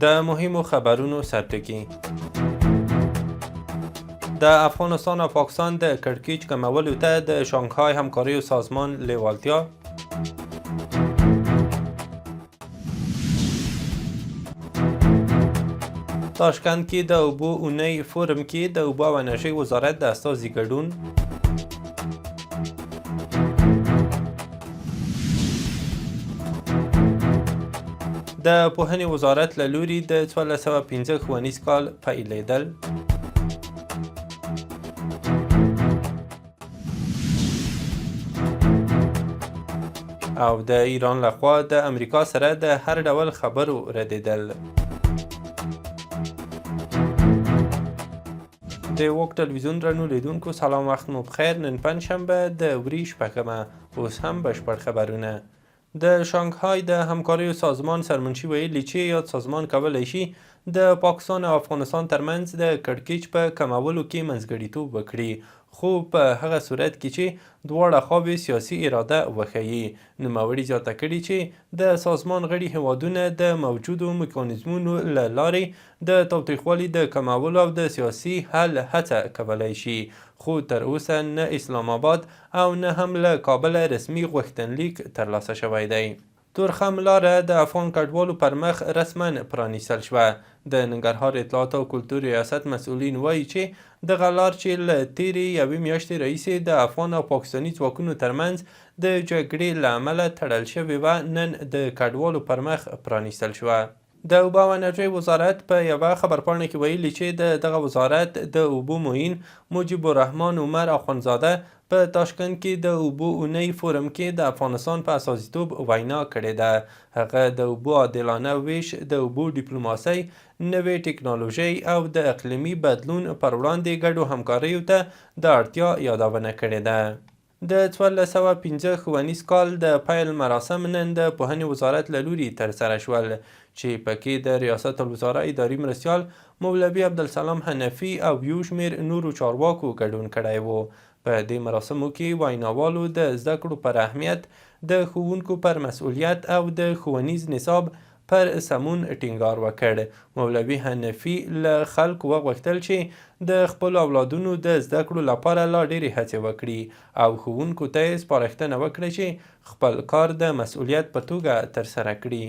د مهمو خبرونو سرټکي. د افغانستان او پاکستان د کړکېچ کمولو ته د شانګهای همکاریو سازمان لیوالتیا. تاشکند کې د اوبو اونۍ فورم کې د اوبو او انرژۍ وزارت د استازي ګډون. د پوهنې وزارت له لوري د 1405 ښوونیز کال پیلېدل. او د ایران لخوا د امریکا سره د هر ډول خبرو ردېدل. د وک ټلویزیون درنو لیدونکو سلام، وخت مو بخیر. نن پنجشنبه د وري شپږمه، اوس هم بشپړ خبرونه. د شانګهای د همکاریو سازمان سرمنشي ویلي چې یاد سازمان کولی شي د پاکستان او افغانستان ترمنځ د کړکېچ په کمولو کې منځګړیتوب وکړي، خو په هغه صورت کې چې دواړه خواوې سیاسي اراده وښیي. نوموړي زیاته کړي چې د سازمان غړي هیوادونه د موجودو میکانیزمونو له لارې د تاوتریخوالي د کمولو او د سیاسي حل هڅه کولی شي، خو تر اوسه نه اسلام آباد او نه هم له کابل رسمي غوښتنلیک ترلاسه شوی دی. تورخم لاره د افغان کډوالو پر مخ رسما پرانیستل شوه. د ننګرهار اطلاعات او کلتور ریاست مسؤلین وایي چې دغه لار چې له تیرې یوې میاشتې راهیسې د افغان او پاکستاني ځواکونو ترمنځ د جګړې له امله تړل شوې وه، نن د کډوالو پر مخ پرانیستل شوه. د اوبو او انرژۍ وزارت په یوه خبرپاڼه کې ویلي چې دغه وزارت د اوبو معین مجیب الرحمن عمر اخوندزاده په تاشکند کې د اوبو اونۍ فورم کې د افغانستان په اساسیتوب وینا کړې ده. هغه د اوبو عادلانه ویش، د اوبو ډیپلوماسۍ، نوې ټکنالوژۍ او د اقلیمي بدلون پر وړاندې ګډو همکاریو ته د اړتیا یادونه کړې ده. د 1405 ښوونیز کال د پیل مراسم نن د پوهنې وزارت له لوري ترسره شول، چې پکې د ریاست الوزرا اداري مرستیال مولوي عبدالسلام حنفي او یو شمېر نورو چارواکو ګډون کړی و. په دې مراسمو کې ویناوالو د زده کړو پر اهمیت، د ښوونکو پر مسؤلیت او د ښوونیز نصاب پر سمون ټینګار وکړ. مولوي حنفي له خلکو وغوښتل چې د خپلو اولادونو د زده کړو لپاره لا ډېرې هڅې وکړي او ښوونکو ته یې سپارښتنه وکړه چې خپل کار د مسؤلیت په توګه ترسره کړي.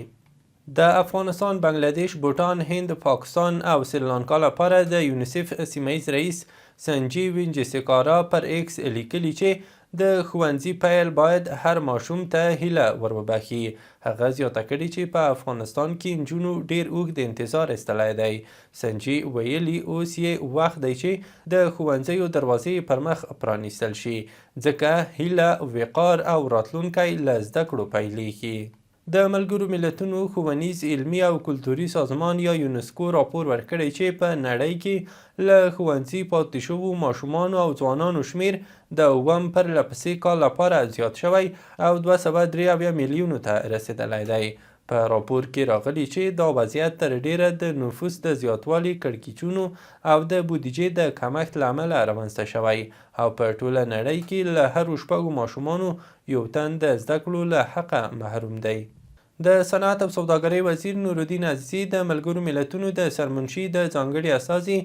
د افغانستان، بنګلادیش، بوټان، هند، پاکستان او سریلانکا لپاره د یونیسف سیمهیز رئیس سنجیو وینجسکارا پر ایکس لیکلي چې د ښوونځي پیل باید هر ماشوم ته هیله وروبخي. هغه زیاته کړي چې په افغانستان کې نجونو ډېر اوږد انتظار ایستلی دی. سنجي ویلي اوس یې وخت دی چې د ښوونځیو دروازې پر مخ پرانیستل شي، ځکه هیله، وقار او راتلونکی له زده کړو پیلیږي. د ملګرو ملتونو ښوونیز، علمي او کلتوري سازمان یا یونسکو راپور ورکړی چې په نړۍ کې له ښوونځي پاتې شوو ماشومانو او ځوانانو شمیر د اووم پرلهپسې کال لپاره زیات شوی او 273 میلیونو ته رسیدلی دی. په راپور کې راغلي چې دا وضعیت تر ډیره د نفوس د زیاتوالي، کړکېچونو او د بودیجې د کمښت له امله رامنځته شوی او په ټوله نړۍ کې له هرو شپږو ماشومانو یو تن د زده کړو له حقه محروم دی. د صنعت او سوداګرۍ وزیر نورالدین عزیزي د ملګرو ملتونو د سرمنشي د ځانګړي استازي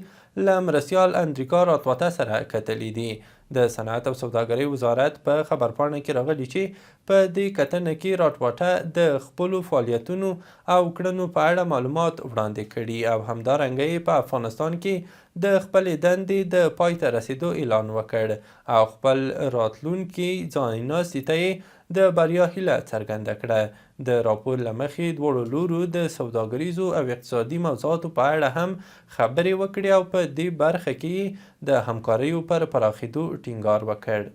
له مرستیال اندریکا راتواته سره کتلي دي. د صنعت او سوداګرۍ وزارت په خبرپاڼه کې راغلي چې په دې کتنه کې راتواته د خپلو فعالیتونو او کړنو په اړه معلومات وړاندې کړي او همدارنګه یې په افغانستان کې د خپلې دندې د پای ته رسیدو اعلان وکړ او خپل راتلونکي ځایناستي ته یې د بریا هیله څرګنده کړه. د راپور له مخې دواړو لورو د سوداګریزو او اقتصادي موضوعاتو په اړه هم خبرې وکړې او په دې برخه کې د همکاریو پر پراخېدو ټینګار وکړ.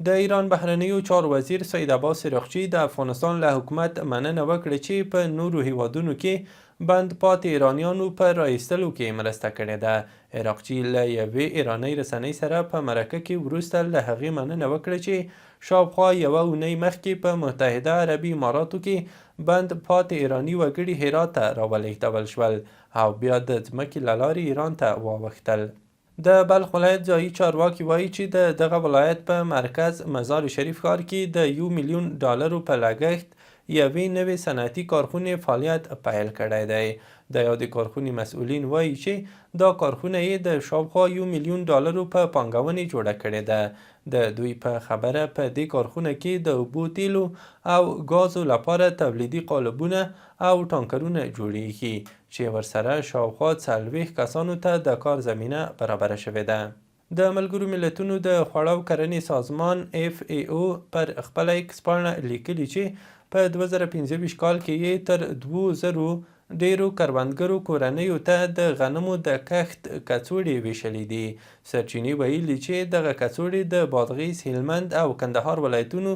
د ایران بهرنیو چارو وزیر سید عباس عراقچي د افغانستان له حکومت مننه وکړه چې په نورو هیوادونو کې بند پاتې ایرانیانو په رایستلو کې مرسته کړې ده. عراقچي له یوې ایرانۍ رسنۍ سره په مرکه کې وروسته له هغې مننه وکړه چې شاوخوا یوه اونۍ مخکې په متحده عربي اماراتو کې بند پاتې ایراني وګړي هرات ته راولېږدول شول او بیا د ځمکې له لارې ایران ته واوښتل. د بلخ ولایت ځایي چارواکي وایي چې دغه ولایت په مرکز مزار شریف ښار کې د $1 میلیون په لګښت یوې نوې صنعتي کارخونې فعالیت پیل کړی دی. د یادې کارخونې مسؤلین وایي چې دا کارخونه یې د شاوخوا $1,000,000 په پانګونې جوړه کړې ده. د دوی په خبره په دې کارخونه کې د اوبو، تیلو او ګازو لپاره تولیدي قالبونه او ټانکرونه جوړیږي چې ورسره شاوخوا 40 کسانو ته د کار زمینه برابره شوې ده. د ملګرو ملتونو د خوړو او کرنې سازمان FAO پر خپل ایکس پاڼه لیکلي چې په 2025 کال کې یې تر 2000 ډیرو کروندګرو کورنیو ته د غنمو د کښت کڅوړې ویشلې دي. سرچینې ویلي چې دغه کڅوړې د بادغیس، هلمند او کندهار ولایتونو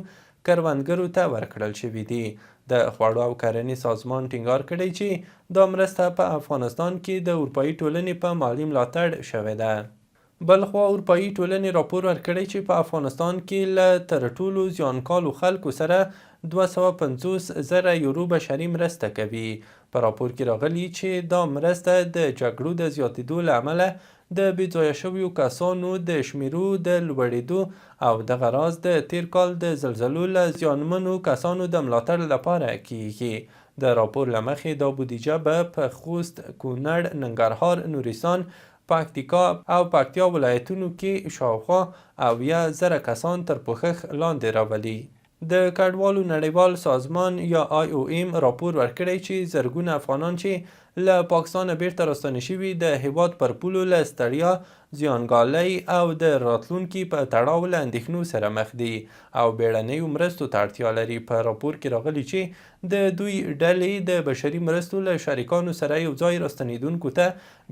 کروندګرو ته ورکړل شوي دي. د خوړو او کرنې سازمان ټینګار کړی چې دا مرسته په افغانستان کې د اروپایي ټولنې په مالي ملاتړ شوې ده. بلخوا اروپایي ټولنې راپور ورکړی چې په افغانستان کې له تر ټولو زیانکالو خلکو سره 250,000 یورو بشري مرسته کوي. په راپور کې راغلي چې دا مرسته د جګړو د زیاتېدو له امله د بېځایه شویو کسانو د شمیرو د لوړېدو او دغه راز د تیر کال د زلزلو له زیانمنو کسانو د ملاتړ لپاره کیږي. د راپور له مخې دا بودیجه به په خوست، کونړ، ننګرهار، نورستان، پکتیکا او پکتیا ولایتونو کې شاوخوا 80,000 کسان تر پوښښ لاندې راولي. د کډوالو نړیوال سازمان یا IOM راپور ورکړی چې زرګونه افغانان چې له پاکستان بیرته راستانه شوي د هیواد پر پولو له ستړیا، زیانګالۍ او د راتلونکي په تړاو له اندېښنو سره مخ دي او بیړنیو مرستو ته اړتیا لري. په راپور کې راغلي چې د دوی ډلې د بشري مرستو له شریکانو سره یو ځای راستنېدونکو ته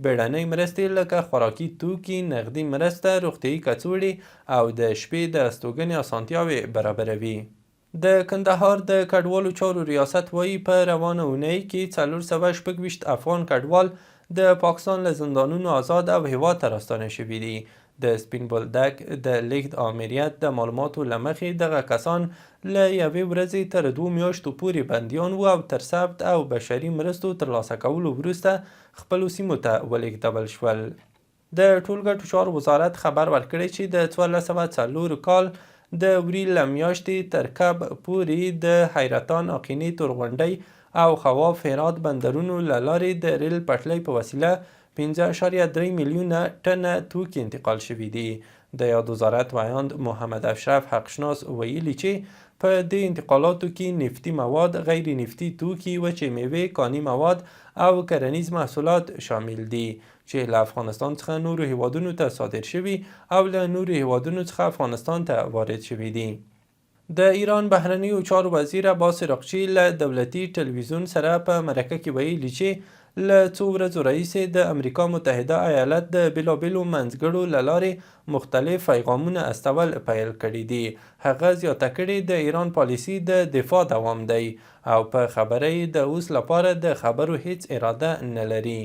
بیړنۍ مرستې لکه خوراکي توکي، نغدي مرسته، روغتیایي کڅوړې او د شپې د استوګنې اسانتیاوې برابروي. د کندهار د کډوالو چارو ریاست وایي په روانه اونۍ کې 426 افغان کډوال د پاکستان له زندانونو آزاد او هیواد ته راستانه شوي دي. د سپین بولدک د لیږد آمریت د معلوماتو له مخې دغه کسان له یوې ورځې تر 2 میاشتو پورې بندیان وو او تر ثبت او بشري مرستو ترلاسه کولو وروسته خپلو سیمو ته ولېږدول شول. د ټولګټو چارو وزارت خبر ورکړی چې د 1404 کال د وریل له میاشتې تر کب پورې د حیرتان، اقینې، تورغونډۍ او خواف هرات بندرونو له لارې د ریل پټلۍ په وسیله 5.3 میلیونه ټنه توکي انتقال شوي دي. د یاد وزارت ویاند محمد اشرف حقشناس ویلي چې په دې انتقالاتو کې نفتي مواد، غیر نفتي توکي، وچې میوې، کاني مواد او کرنیز محصولات شامل دي چې له افغانستان څخه نورو هیوادونو ته صادر شوي او له نورو هیوادونو څخه افغانستان ته وارد شوي دي. د ایران بهرنیو چارو وزیر عباس عراقچي له دولتي تلویزیون سره په مرکه کې ویلي چې له څو ورځو راهیسې د امریکا متحده ایالات د بېلابېلو منځګړو له لارې مختلف پیغامونه استول پیل کړي دي. هغه زیاته کړې د ایران پالیسي د دفاع دوام دی او په خبره یې د اوس لپاره د خبرو هیڅ اراده نه لري.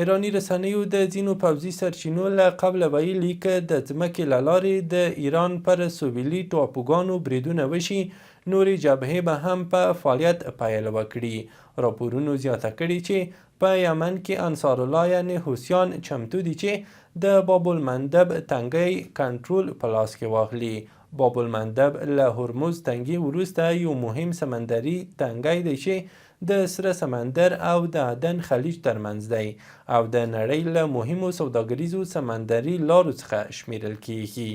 ایرانی رسنیو د ځینو پوځي سرچینو له قبله ویلي که د ځمکې له لارې د ایران پر سویلي ټاپوګانو بریدونه وشي، نورې جبهې به هم په فعالیت پیل وکړي. راپورونو زیاته کړي چې په یمن کې انصار الله یعنې حوثیان چمتو دي چې د باب المندب تنګی کنټرول په لاس کې واخلي. باب المندب له هرمز تنګي وروسته یو مهم سمندري تنګی دی چې د سره سمندر او د عدن خلیج ترمنځ دی او د نړۍ له مهمو سوداګریزو سمندري لارو څخه شمیرل کیږي.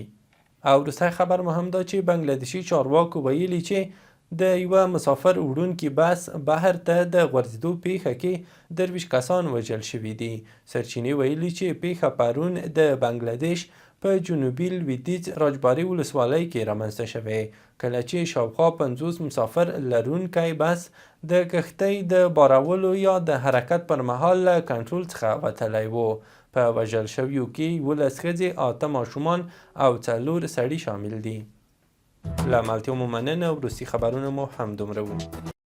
او وروستی خبر مو هم دا چې بنګلادیشي چارواکو ویلي چې د یوه مسافر وړونکي بس بهر ته د غورځېدو پیښه کې 23 کسان وژل شوي دي. سرچینې ویلي چې پیښه پرون د بنګلادیش په جنوبي لویدیځ راجباري ولسوالۍ کې رامنځته شوې، کله چې شاوخوا 50 مسافر لرونکی بس د کښتۍ د بارولو یا د حرکت پر مهال له کنټرول څخه وتلی و. په وژل شویو کې 11 ښځې، 8 ماشومان او 4 سړي شامل دي. له ملتیا مو مننه. وروستي خبرونه مو هم دومره وو.